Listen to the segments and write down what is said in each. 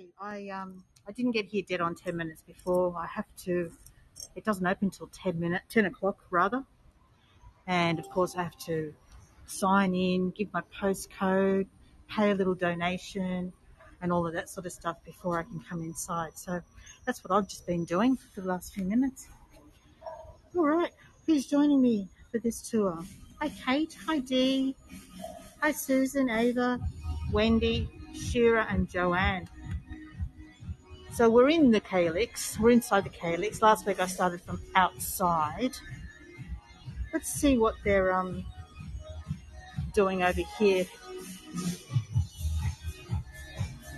Hey, I didn't get here dead on 10 minutes before. I have to. It doesn't open till 10 o'clock rather, and of course I have to sign in, give my postcode, pay a little donation, and all of that sort of stuff before I can come inside. So that's what I've just been doing for the last few minutes. All right, who's joining me for this tour? Hi Kate, hi Dee, hi Susan, Ava, Wendy, Shira, and Joanne. So we're in the Calyx. We're inside the Calyx. Last week I started from outside. Let's see what they're doing over here.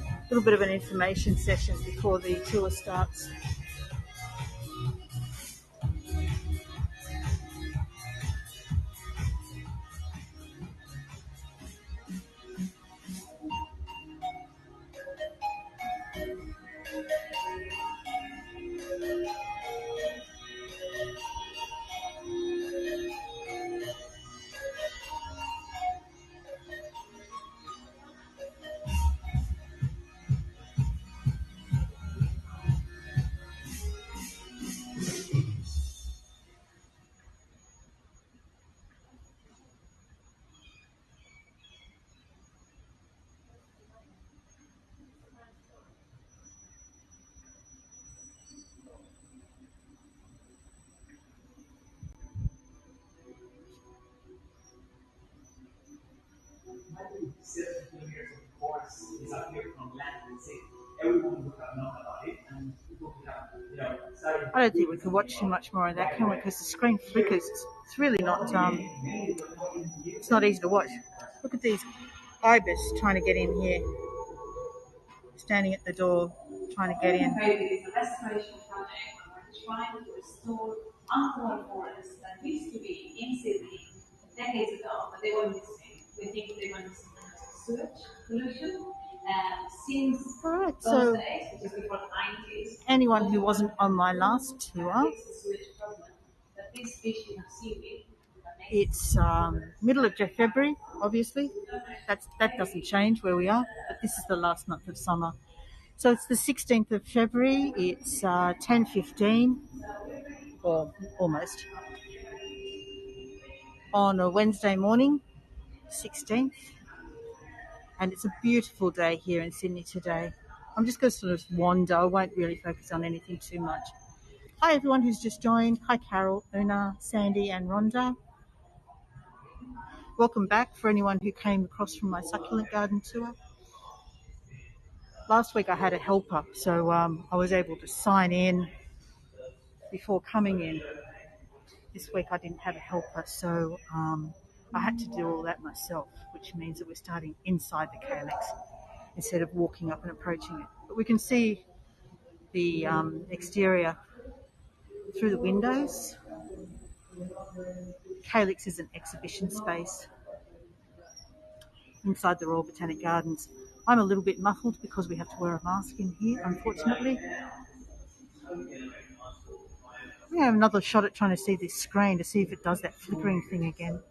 A little bit of an information session before the tour starts. I don't think we can watch too much more of that, can we? Because the screen flickers. It's really not. It's not easy to watch. Look at these ibis trying to get in here, standing at the door, trying to get in. COVID is a restoration project trying to restore uncovered forests that used to be in Sydney decades ago, but they were missing. We think they were missing sewage pollution. Since Right, those so days, which is before the 90s, anyone who wasn't on my last tour, it's middle of February, obviously. That doesn't change where we are, but this is the last month of summer. So it's the 16th of February. It's 10:15, or almost, on a Wednesday morning, 16th. And it's a beautiful day here in Sydney today. I'm just going to sort of wander. I won't really focus on anything too much. Hi, everyone who's just joined. Hi, Carol, Una, Sandy, and Rhonda. Welcome back for anyone who came across from my succulent garden tour. Last week I had a helper, so I was able to sign in before coming in. This week I didn't have a helper, so I had to do all that myself, which means that we're starting inside the Calyx instead of walking up and approaching it. But we can see the exterior through the windows. Calyx is an exhibition space inside the Royal Botanic Gardens. I'm a little bit muffled because we have to wear a mask in here, unfortunately. We have another shot at trying to see this screen to see if it does that flickering thing again.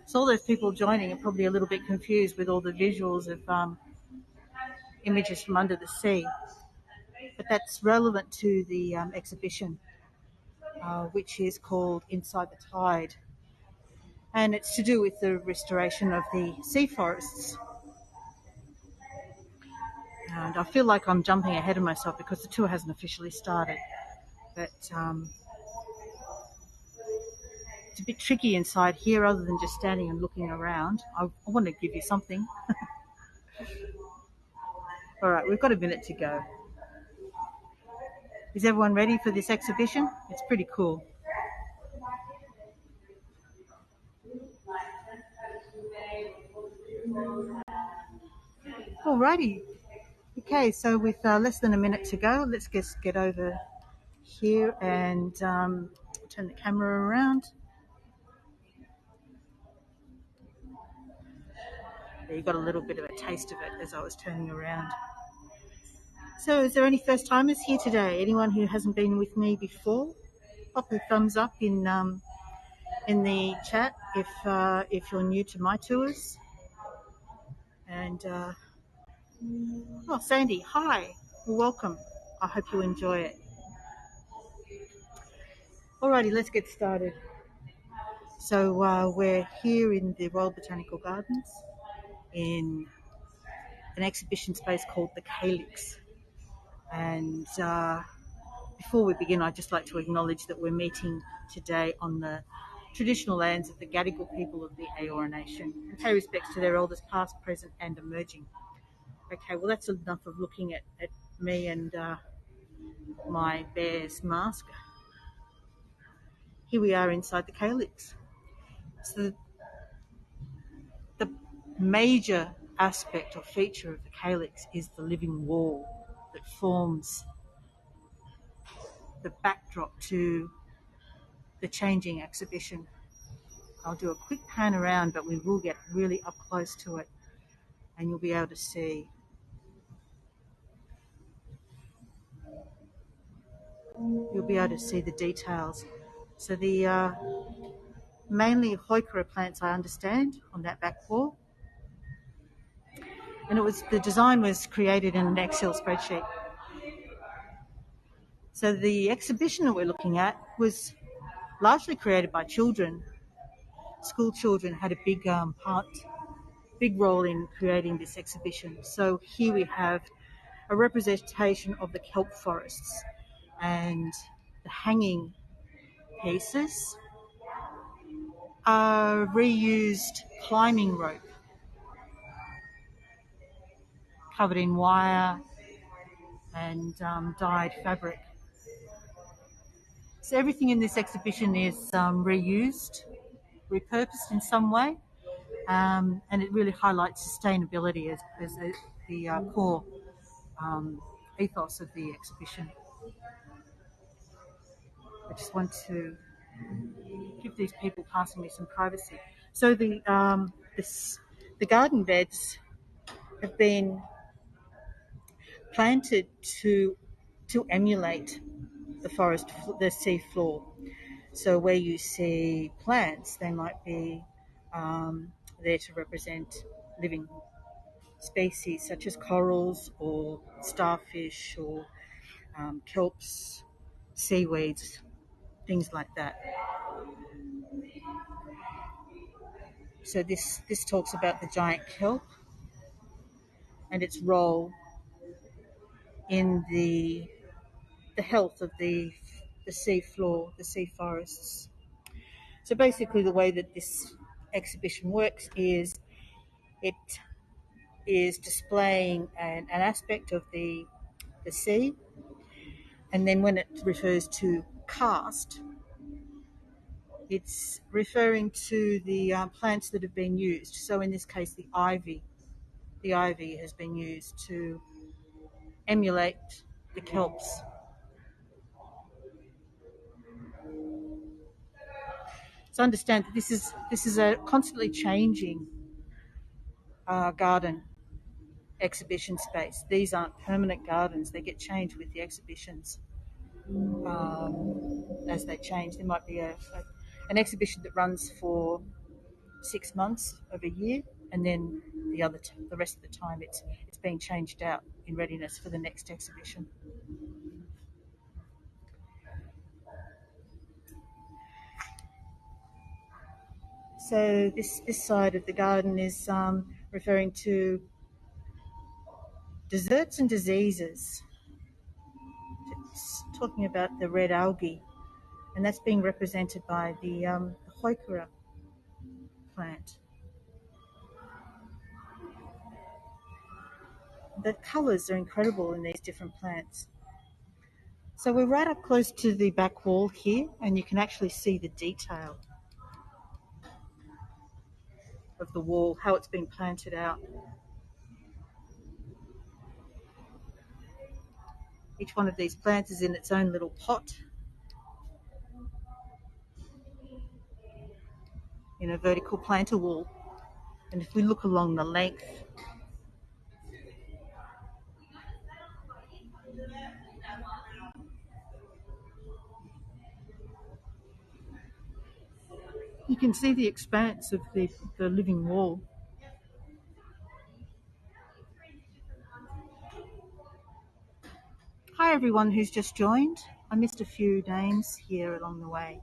So all those people joining are probably a little bit confused with all the visuals of images from under the sea, but that's relevant to the exhibition. which is called Inside the Tide. And it's to do with the restoration of the sea forests. And I feel like I'm jumping ahead of myself because the tour hasn't officially started. But it's a bit tricky inside here other than just standing and looking around. I want to give you something. All right, we've got a minute to go. Is everyone ready for this exhibition? It's pretty cool. Alrighty. Okay, so with less than a minute to go, let's just get over here and turn the camera around. There, you got a little bit of a taste of it as I was turning around. So is there any first timers here today? Anyone who hasn't been with me before? Pop a thumbs up in the chat if you're new to my tours. And Sandy, hi, welcome. I hope you enjoy it. Alrighty, let's get started. So we're here in the Royal Botanical Gardens in an exhibition space called the Calyx. And before we begin, I'd just like to acknowledge that we're meeting today on the traditional lands of the Gadigal people of the Eora Nation and pay respects to their elders past, present and emerging. Okay, well that's enough of looking at me and my bear's mask. Here we are inside the Calyx. So the major aspect or feature of the Calyx is the living wall that forms the backdrop to the changing exhibition. I'll do a quick pan around, but we will get really up close to it and you'll be able to see. You'll be able to see the details. So the mainly Heuchera plants, I understand, on that back wall. And the design was created in an Excel spreadsheet. So the exhibition that we're looking at was largely created by children. School children had a big role in creating this exhibition. So here we have a representation of the kelp forests, and the hanging pieces are reused climbing rope covered in wire and dyed fabric. So everything in this exhibition is reused, repurposed in some way, and it really highlights sustainability as the core ethos of the exhibition. I just want to give these people passing me some privacy. So the garden beds have been planted to emulate the sea floor. So where you see plants, they might be there to represent living species such as corals or starfish or kelps, seaweeds, things like that. So this talks about the giant kelp and its role in the health of the sea floor, the sea forests. So basically the way that this exhibition works is it is displaying an aspect of the sea, and then when it refers to karst, it's referring to the plants that have been used. So in this case, the ivy has been used to emulate the kelps. So understand that this is a constantly changing garden exhibition space. These aren't permanent gardens; they get changed with the exhibitions as they change. There might be an exhibition that runs for 6 months of a year, and then the rest of the time it's being changed out in readiness for the next exhibition. So this side of the garden is referring to desserts and diseases. It's talking about the red algae, and that's being represented by the Heuchera plant. The colours are incredible in these different plants. So we're right up close to the back wall here, and you can actually see the detail of the wall, how it's been planted out. Each one of these plants is in its own little pot in a vertical planter wall. And if we look along the length, you can see the expanse of the living wall. Hi everyone who's just joined. I missed a few names here along the way.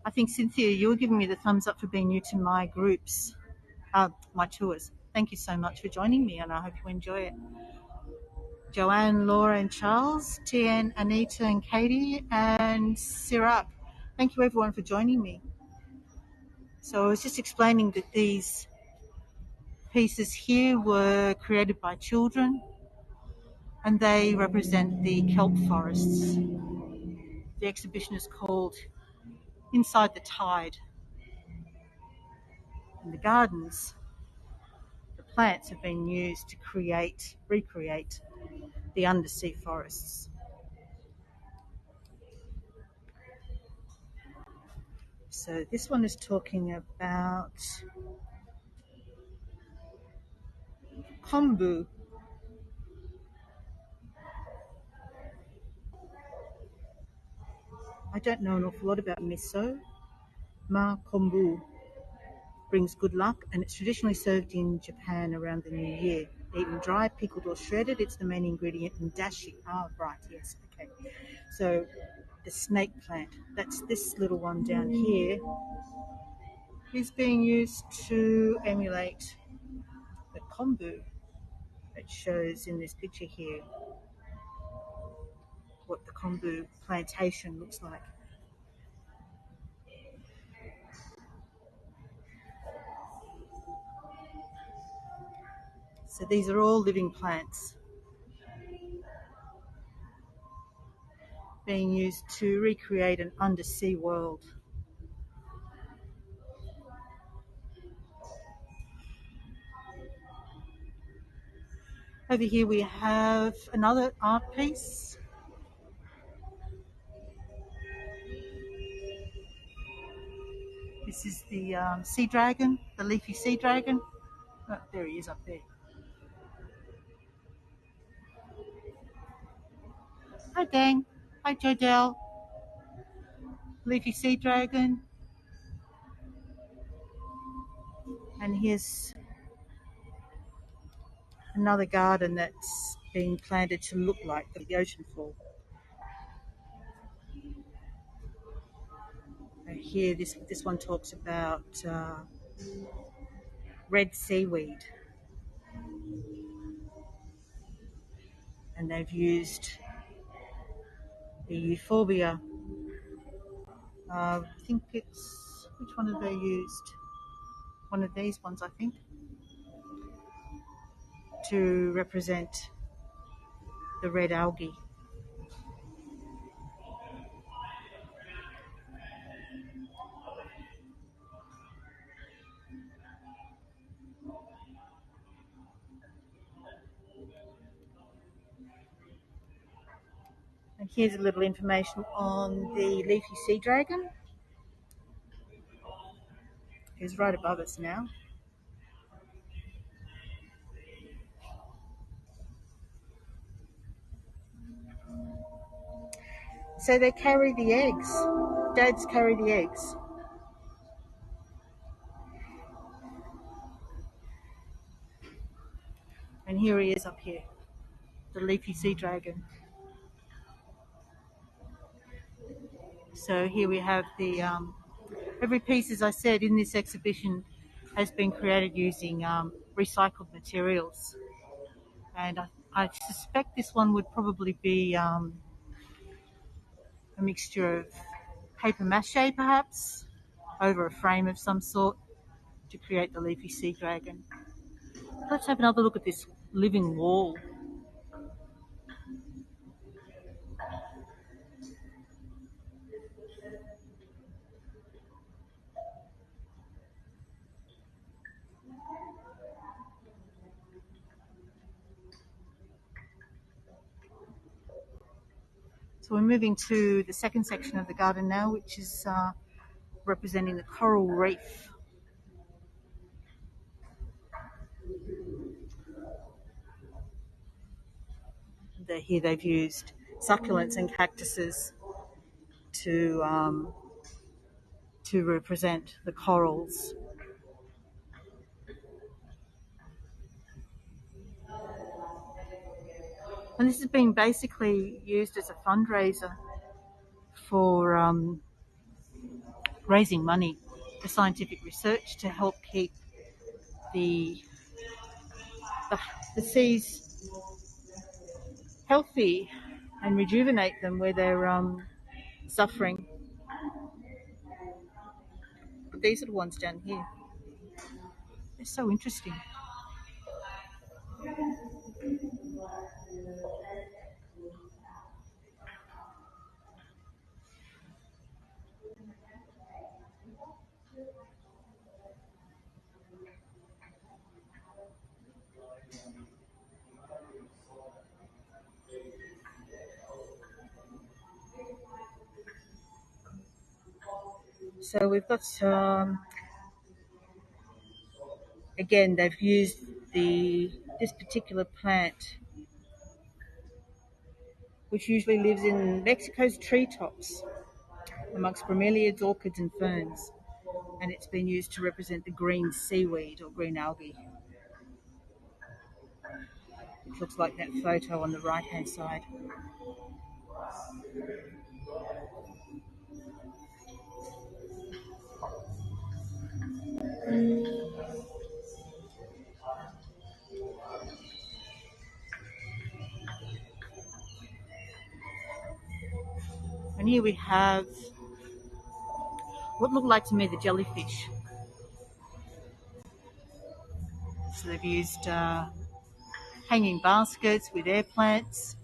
I think Cynthia, you were giving me the thumbs up for being new to my groups, my tours. Thank you so much for joining me, and I hope you enjoy it. Joanne, Laura and Charles, Tian, Anita and Katie, and Sirap. Thank you everyone for joining me. So I was just explaining that these pieces here were created by children, and they represent the kelp forests. The exhibition is called Inside the Tide. In the gardens, the plants have been used to recreate the undersea forests. So this one is talking about kombu. I don't know an awful lot about miso. Ma kombu brings good luck, and it's traditionally served in Japan around the new year. Eaten dry, pickled or shredded, it's the main ingredient in dashi. Ah, right, yes, okay. So the snake plant, that's this little one down here, is being used to emulate the kombu that shows in this picture here, what the kombu plantation looks like. So these are all living plants being used to recreate an undersea world. Over here we have another art piece. This is the sea dragon, the leafy sea dragon. Oh, there he is up there. Hi gang, hi Jodelle. Leafy sea dragon. And here's another garden that's being planted to look like the ocean floor. Here, this one talks about red seaweed, and they've used the euphorbia. I think it's, which one have they used? One of these ones, I think, to represent the red algae. And here's a little information on the leafy sea dragon. It's right above us now. So they carry the eggs. Dads carry the eggs. And here he is up here, the leafy sea dragon. So here we have the Every piece, as I said, in this exhibition has been created using recycled materials. And I suspect this one would probably be a mixture of paper mache, perhaps, over a frame of some sort to create the leafy sea dragon. Let's have another look at this living wall. So we're moving to the second section of the garden now, which is representing the coral reef. Here they've used succulents and cactuses to represent the corals. And this has been basically used as a fundraiser for raising money for scientific research to help keep the seas healthy and rejuvenate them where they're suffering. But these are the ones down here. They're so interesting. So we've got again, they've used this particular plant, which usually lives in Mexico's treetops amongst bromeliads, orchids and ferns, and it's been used to represent the green seaweed or green algae. It looks like that photo on the right-hand side. And here we have what looked like to me the jellyfish. So they've used hanging baskets with air plants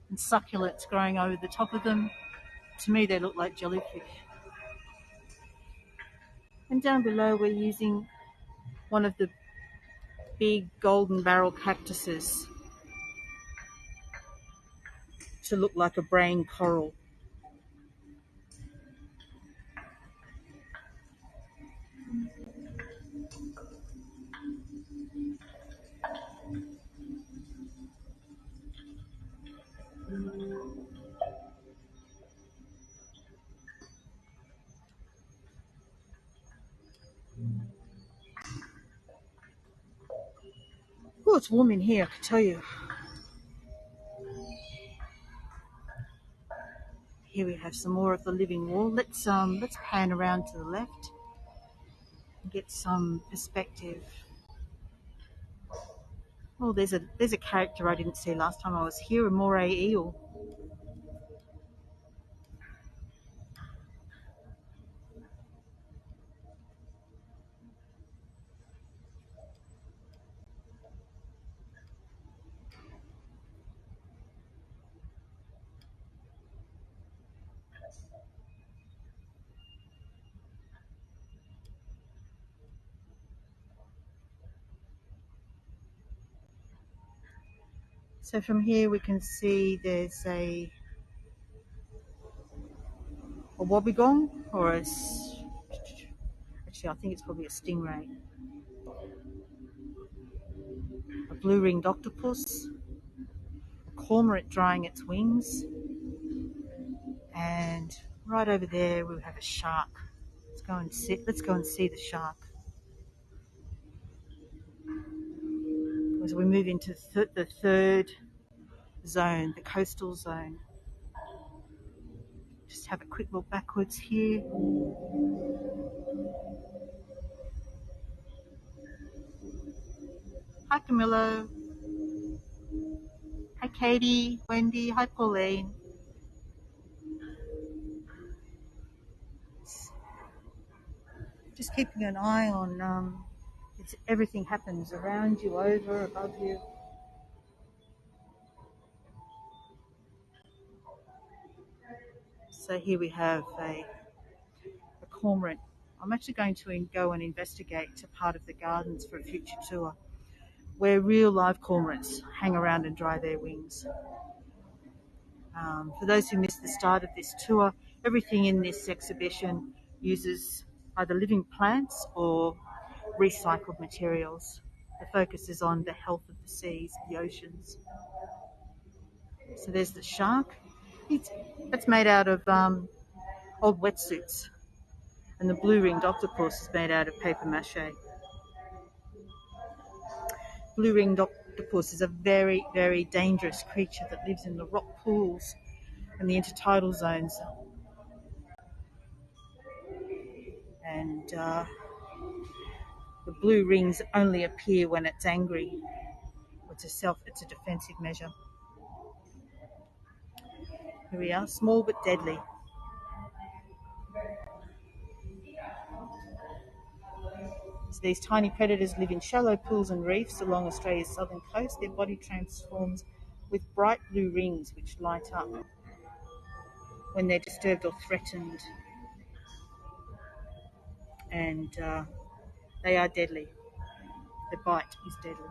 and succulents growing over the top of them. To me, they look like jellyfish. And down below, we're using one of the big golden barrel cactuses to look like a brain coral. Oh, it's warm in here, I can tell you. Here we have some more of the living wall. Let's pan around to the left and get some perspective. Oh, there's a character I didn't see last time I was here, a moray eel. So from here we can see there's a wobbegong or actually I think it's probably a stingray, a blue-ringed octopus, a cormorant drying its wings, and right over there we have a shark. Let's go and see the shark. As we move into the third zone, the coastal zone. just have a quick look backwards here. Hi Camillo. Hi Katie, Wendy, hi Pauline. Just keeping an eye on everything happens around you, over, above you. So here we have a cormorant. I'm actually going to go and investigate a part of the gardens for a future tour where real live cormorants hang around and dry their wings. For those who missed the start of this tour, everything in this exhibition uses either living plants or recycled materials. The focus is on the health of the seas, the oceans. So there's the shark. It's made out of old wetsuits. And the blue-ringed octopus is made out of paper mache. Blue-ringed octopus is a very, very dangerous creature that lives in the rock pools and the intertidal zones. And the blue rings only appear when it's angry. It's a defensive measure. Here we are, small but deadly. So these tiny predators live in shallow pools and reefs along Australia's southern coast. Their body transforms with bright blue rings which light up when they're disturbed or threatened. And they are deadly. The bite is deadly.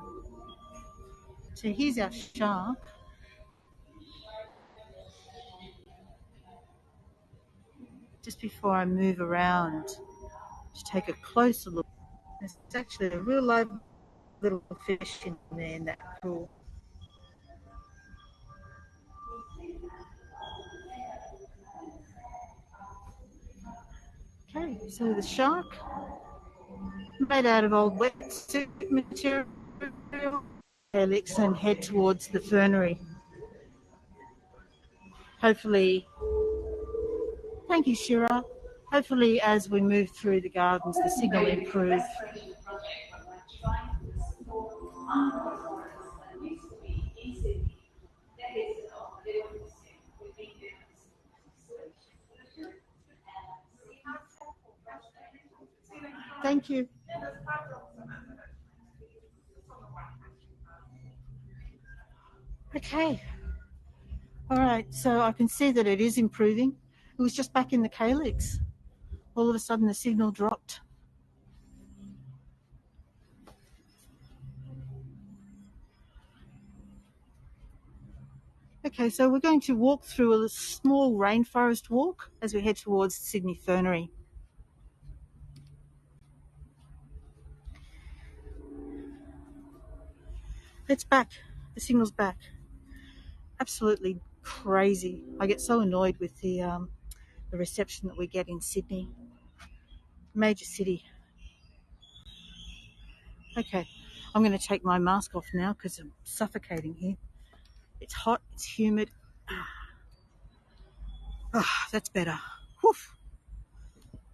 So here's our shark. Just before I move around to take a closer look, there's actually a real live little fish in there in that pool. Okay, so the shark, made out of old wetsuit material, helix, and head towards the fernery. Hopefully, thank you, Shira. Hopefully, as we move through the gardens, the signal improves. Thank you. Okay. All right, so I can see that it is improving. It was just back in the calyx. All of a sudden the signal dropped. Okay, so we're going to walk through a small rainforest walk as we head towards Sydney Fernery. It's back. The signal's back. Absolutely crazy. I get so annoyed with the reception that we get in Sydney. Major city. Okay, I'm going to take my mask off now because I'm suffocating here. It's hot, it's humid. That's better. Whew.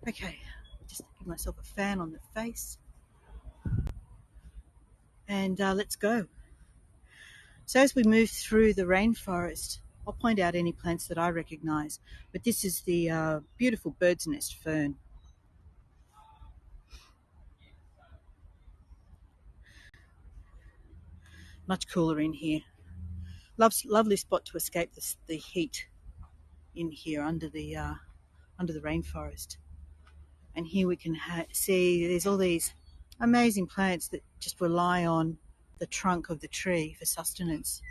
Okay, just give myself a fan on the face. And let's go. So as we move through the rainforest, I'll point out any plants that I recognise. But this is the beautiful bird's nest fern. Much cooler in here. Lovely spot to escape the heat in here under the rainforest. And here we can see there's all these amazing plants that just rely on the trunk of the tree for sustenance.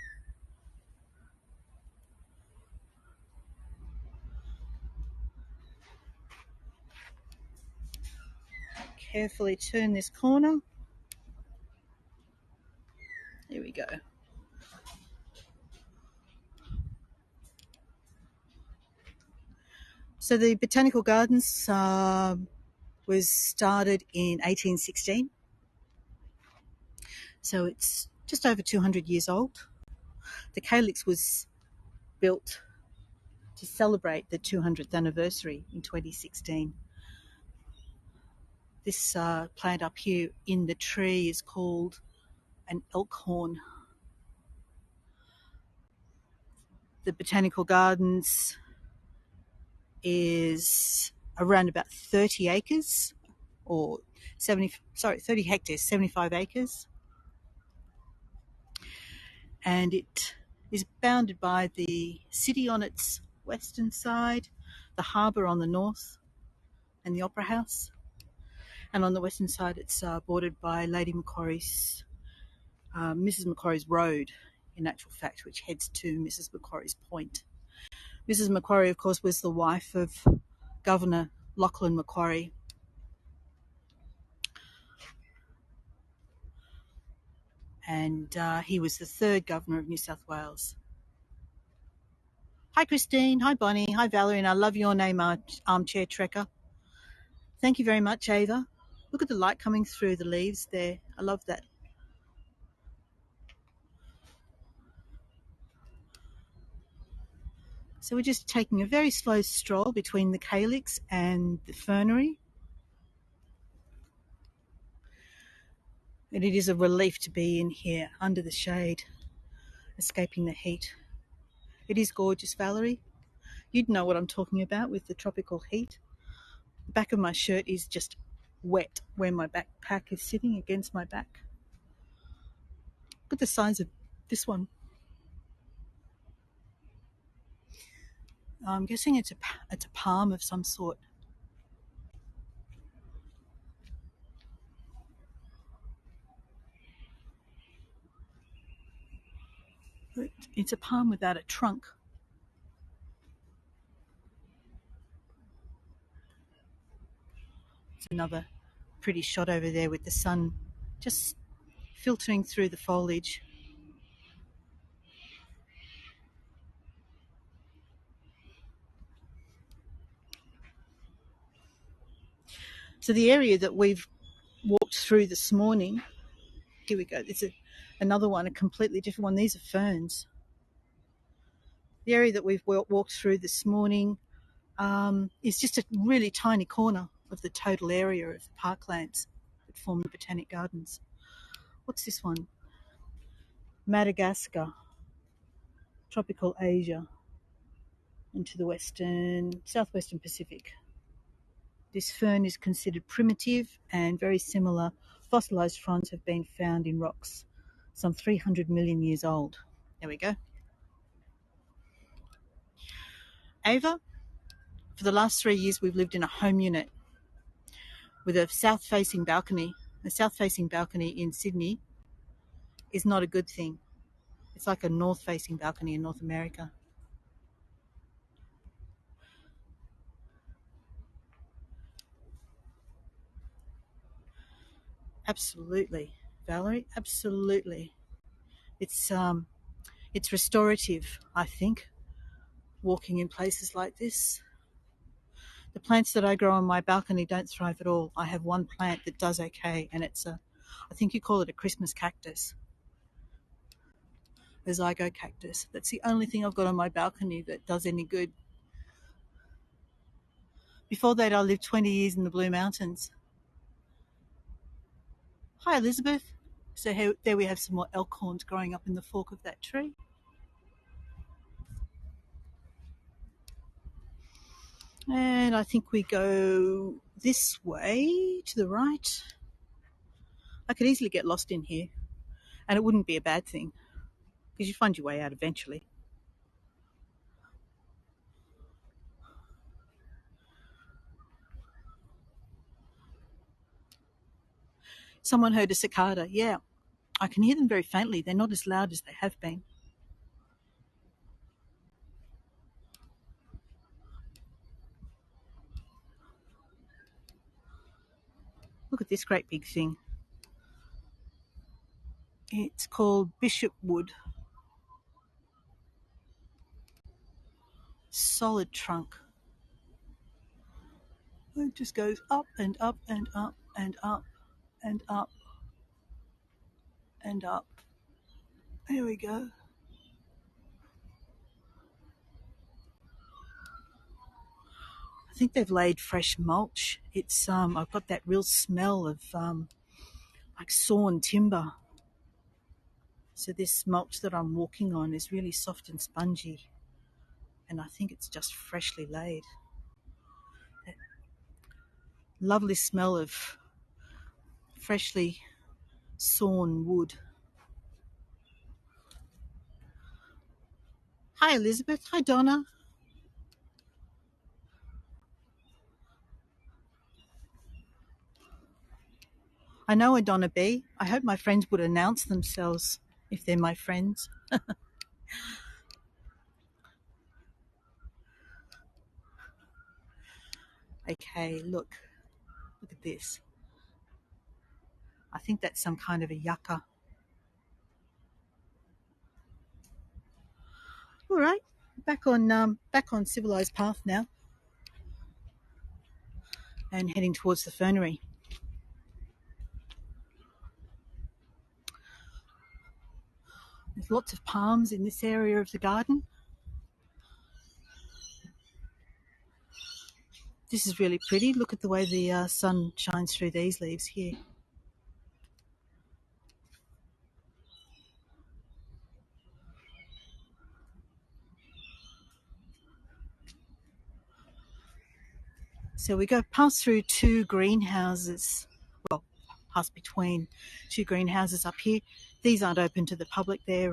Carefully turn this corner. There we go. So the Botanical Gardens was started in 1816. So it's just over 200 years old. The calyx was built to celebrate the 200th anniversary in 2016. This plant up here in the tree is called an elkhorn. The Botanical Gardens is around about 30 acres or 30 hectares, 75 acres. And it is bounded by the city on its western side, the harbour on the north, and the Opera House. And on the western side, it's bordered by Lady Macquarie's, Mrs. Macquarie's Road, in actual fact, which heads to Mrs. Macquarie's Point. Mrs. Macquarie, of course, was the wife of Governor Lachlan Macquarie. And he was the third governor of New South Wales. Hi, Christine. Hi, Bonnie. Hi, Valerie. And I love your name, Armchair Trekker. Thank you very much, Ava. Look at the light coming through the leaves there. I love that. So we're just taking a very slow stroll between the calyx and the fernery. And it is a relief to be in here under the shade, escaping the heat. It is gorgeous, Valerie. You'd know what I'm talking about with the tropical heat. The back of my shirt is just wet where my backpack is sitting against my back. Look at the size of this one. I'm guessing it's a palm of some sort. It's a palm without a trunk. It's another pretty shot over there with the sun just filtering through the foliage. So the area that we've walked through this morning, here we go, it's another one, a completely different one. These are ferns. The area that we've walked through this morning is just a really tiny corner of the total area of the parklands that form the Botanic Gardens. What's this one? Madagascar, tropical Asia, into the southwestern Pacific. This fern is considered primitive, and very similar fossilized fronds have been found in rocks some 300 million years old. There we go. Ava, for the last 3 years we've lived in a home unit with a south-facing balcony. A south-facing balcony in Sydney is not a good thing. It's like a north-facing balcony in North America. Absolutely, Valerie, absolutely. It's restorative, I think, walking in places like this. The plants that I grow on my balcony don't thrive at all. I have one plant that does okay, and I think you call it a Christmas cactus. A zygo cactus. That's the only thing I've got on my balcony that does any good. Before that, I lived 20 years in the Blue Mountains. Hi, Elizabeth. So there we have some more elkhorns growing up in the fork of that tree. And I think we go this way to the right. I could easily get lost in here, and it wouldn't be a bad thing because you find your way out eventually. Someone heard a cicada. Yeah, I can hear them very faintly. They're not as loud as they have been. Look at this great big thing. It's called bishopwood. Solid trunk. It just goes up and up and up and up and up and up. There we go. I think they've laid fresh mulch. It's I've got that real smell of like sawn timber. So this mulch that I'm walking on is really soft and spongy, and I think it's just freshly laid. That lovely smell of freshly sawn wood. Hi Elizabeth, hi Donna. I know a Donna B. I hope my friends would announce themselves if they're my friends. Okay, look at this. I think that's some kind of a yucca. All right, back on civilized path now, and heading towards the fernery. There's lots of palms in this area of the garden. This is really pretty. Look at the way the sun shines through these leaves here. So we go past through two greenhouses. Well, past between two greenhouses up here. These aren't open to the public. They're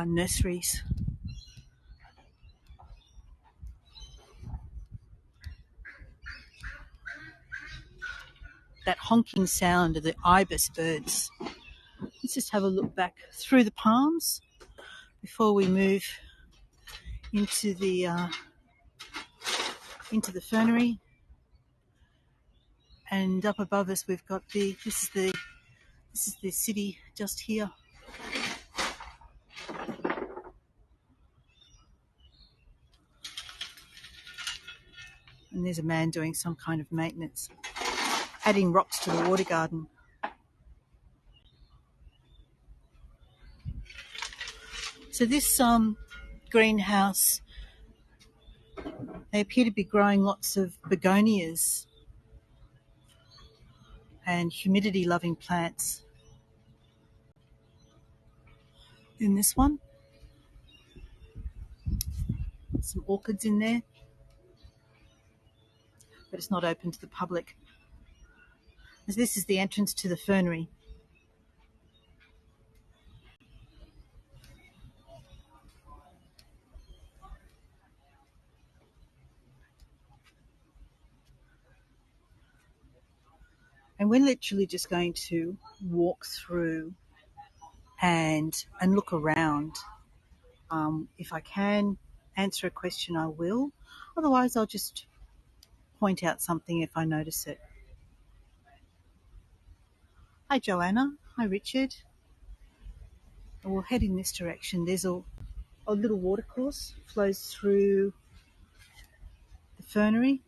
nurseries. That honking sound of the ibis birds. Let's just have a look back through the palms before we move into the fernery. And up above us, we've got this is the city just here. And there's a man doing some kind of maintenance, adding rocks to the water garden. So this greenhouse, they appear to be growing lots of begonias and humidity-loving plants. In this one, some orchids in there, but it's not open to the public. As this is the entrance to the fernery. And we're literally just going to walk through and look around. If I can answer a question, I will. Otherwise, I'll just point out something if I notice it. Hi, Joanna. Hi, Richard. We'll head in this direction. There's a little watercourse flows through the fernery.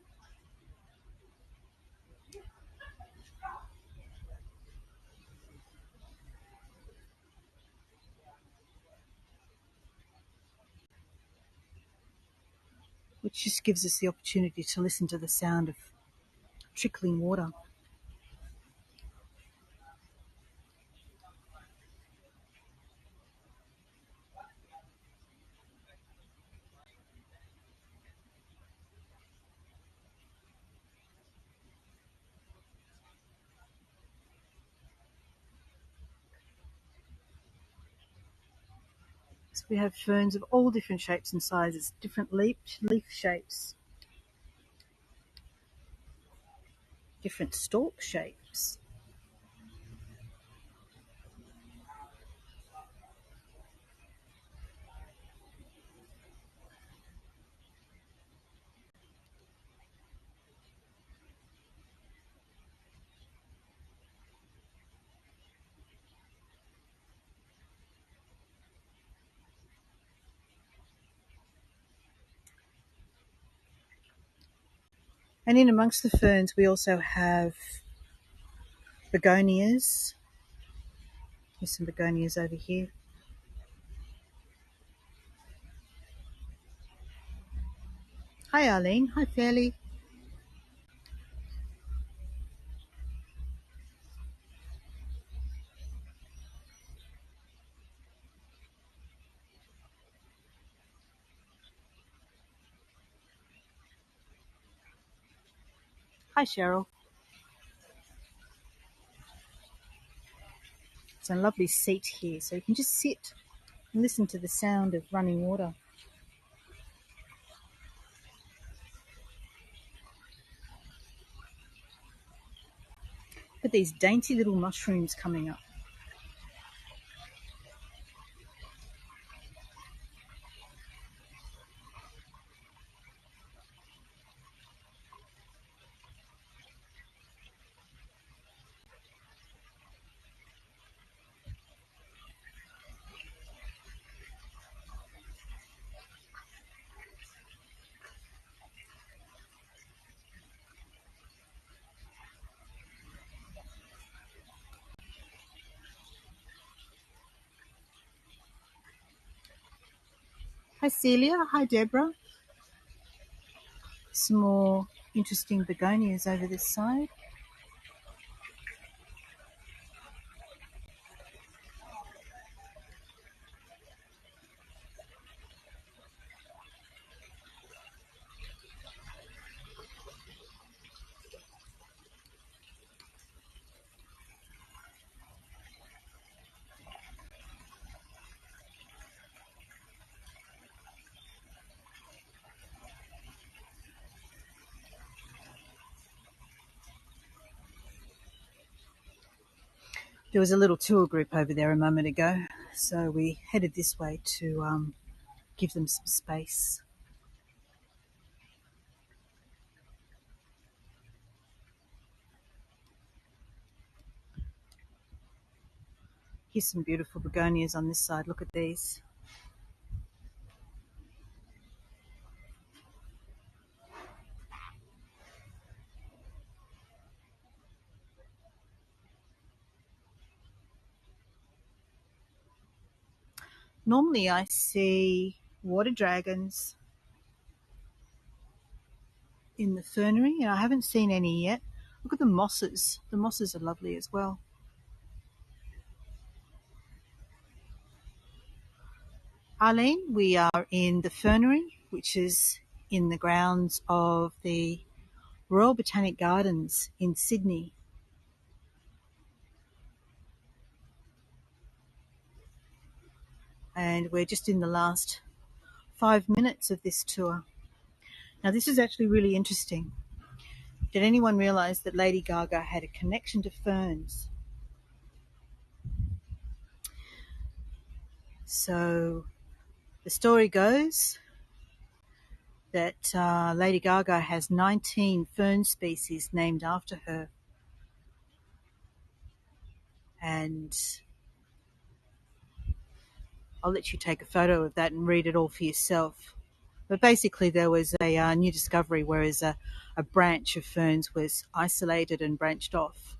Which just gives us the opportunity to listen to the sound of trickling water. So we have ferns of all different shapes and sizes, different leaf shapes, different stalk shapes. And in amongst the ferns, we also have begonias. There's some begonias over here. Hi, Arlene. Hi, Fairly. Hi, Cheryl. It's a lovely seat here, so you can just sit and listen to the sound of running water. Look at these dainty little mushrooms coming up. Hi, Celia. Hi, Deborah. Some more interesting begonias over this side. There was a little tour group over there a moment ago, so we headed this way to give them some space. Here's some beautiful begonias on this side. Look at these. Normally I see water dragons in the fernery, and I haven't seen any yet. Look at the mosses. The mosses are lovely as well. Arlene, we are in the fernery, which is in the grounds of the Royal Botanic Gardens in Sydney. And we're just in the last 5 minutes of this tour. Now, this is actually really interesting. Did anyone realise that Lady Gaga had a connection to ferns? So the story goes that Lady Gaga has 19 fern species named after her. And I'll let you take a photo of that and read it all for yourself. But basically there was a new discovery, whereas a branch of ferns was isolated and branched off.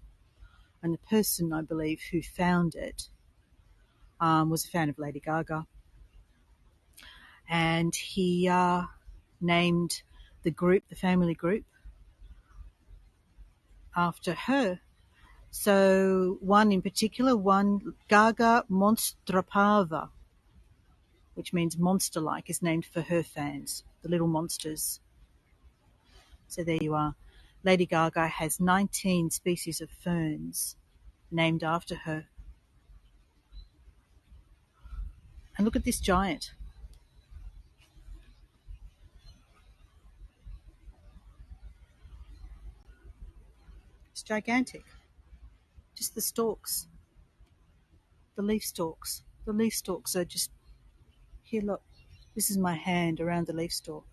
And the person, I believe, who found it was a fan of Lady Gaga. And he named the group, the family group, after her. So one in particular, one Gaga Monstrapava, which means monster-like, is named for her fans, the little monsters. So there you are. Lady Gaga has 19 species of ferns named after her. And look at this giant. It's gigantic. Just the stalks. The leaf stalks. The leaf stalks are just... Here, look. This is my hand around the leaf stalk.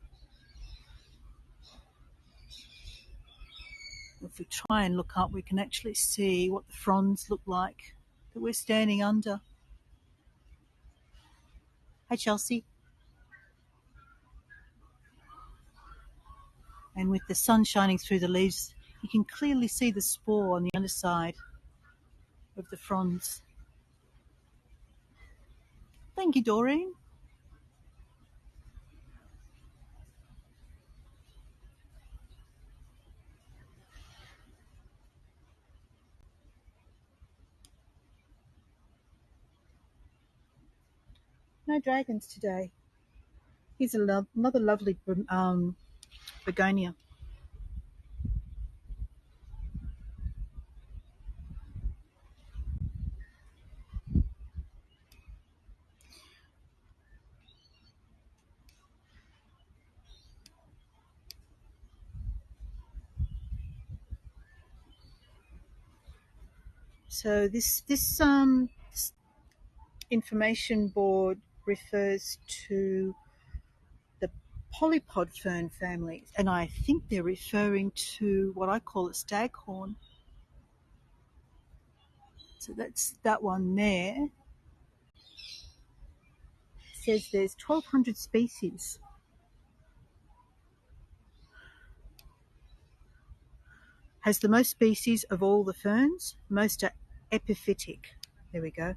If we try and look up, we can actually see what the fronds look like that we're standing under. Hi, Chelsea. And with the sun shining through the leaves, you can clearly see the spore on the underside of the fronds. Thank you, Doreen. No dragons today. Here's another lovely begonia. So this information board refers to the polypod fern family, and I think they're referring to what I call a staghorn. So that's that one there. It says there's 1,200 species. Has the most species of all the ferns. Most are epiphytic. There we go.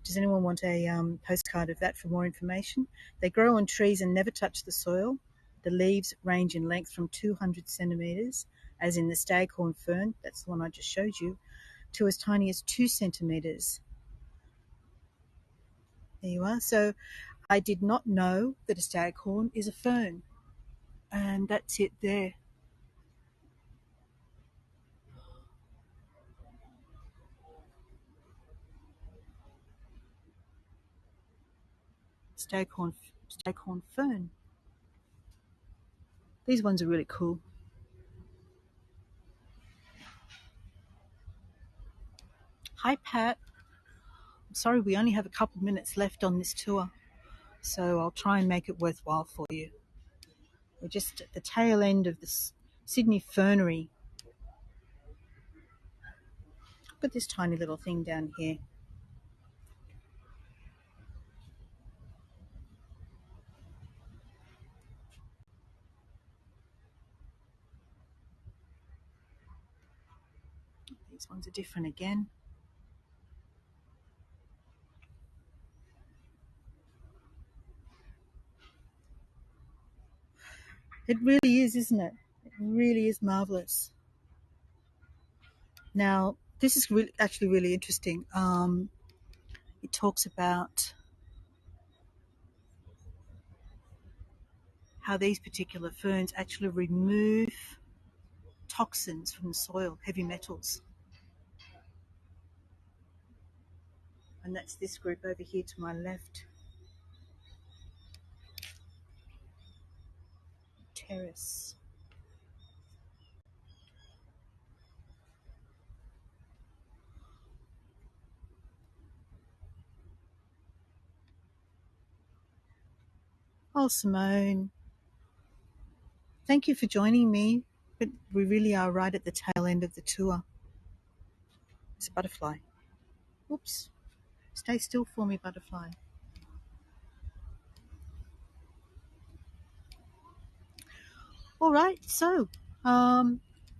Does anyone want a postcard of that for more information? They grow on trees and never touch the soil. The leaves range in length from 200 centimetres, as in the staghorn fern, that's the one I just showed you, to as tiny as 2 centimetres. There you are. So I did not know that a staghorn is a fern. And that's it there. Staghorn fern. These ones are really cool. Hi, Pat. I'm sorry we only have a couple of minutes left on this tour, so I'll try and make it worthwhile for you. We're just at the tail end of the Sydney Fernery. Look at this tiny little thing down here. These ones are different again. It really is, isn't it? It really is marvellous. Now, this is actually really interesting. It talks about how these particular ferns actually remove toxins from the soil, heavy metals. And that's this group over here to my left. Terrace. Oh, Simone. Thank you for joining me. But we really are right at the tail end of the tour. It's a butterfly. Oops. Stay still for me, butterfly. All right, so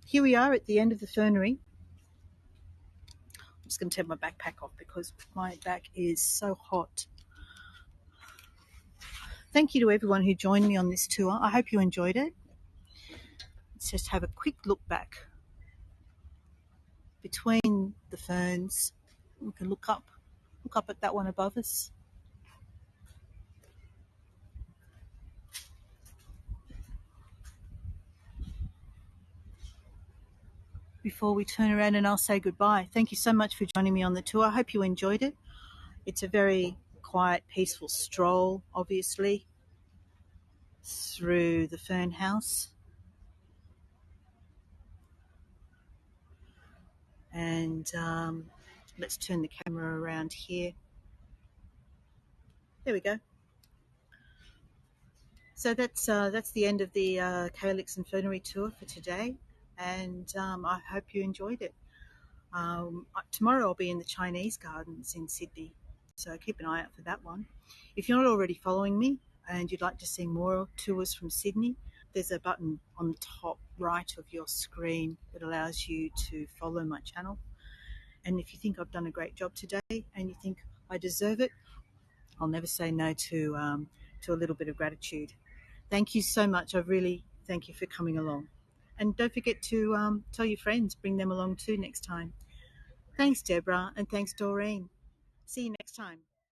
here we are at the end of the fernery. I'm just going to take my backpack off because my back is so hot. Thank you to everyone who joined me on this tour. I hope you enjoyed it. Let's just have a quick look back between the ferns. We can look up at that one above us. Before we turn around and I'll say goodbye. Thank you so much for joining me on the tour. I hope you enjoyed it. It's a very quiet, peaceful stroll, obviously, through the fern house. And let's turn the camera around here. There we go. So that's the end of the Calyx and Fernery tour for today, and I hope you enjoyed it. Tomorrow I'll be in the Chinese Gardens in Sydney, so keep an eye out for that one. If you're not already following me and you'd like to see more tours from Sydney, there's a button on the top right of your screen that allows you to follow my channel. And if you think I've done a great job today and you think I deserve it, I'll never say no to a little bit of gratitude. Thank you so much. I really thank you for coming along. And don't forget to tell your friends, bring them along too next time. Thanks, Deborah, and thanks, Doreen. See you next time.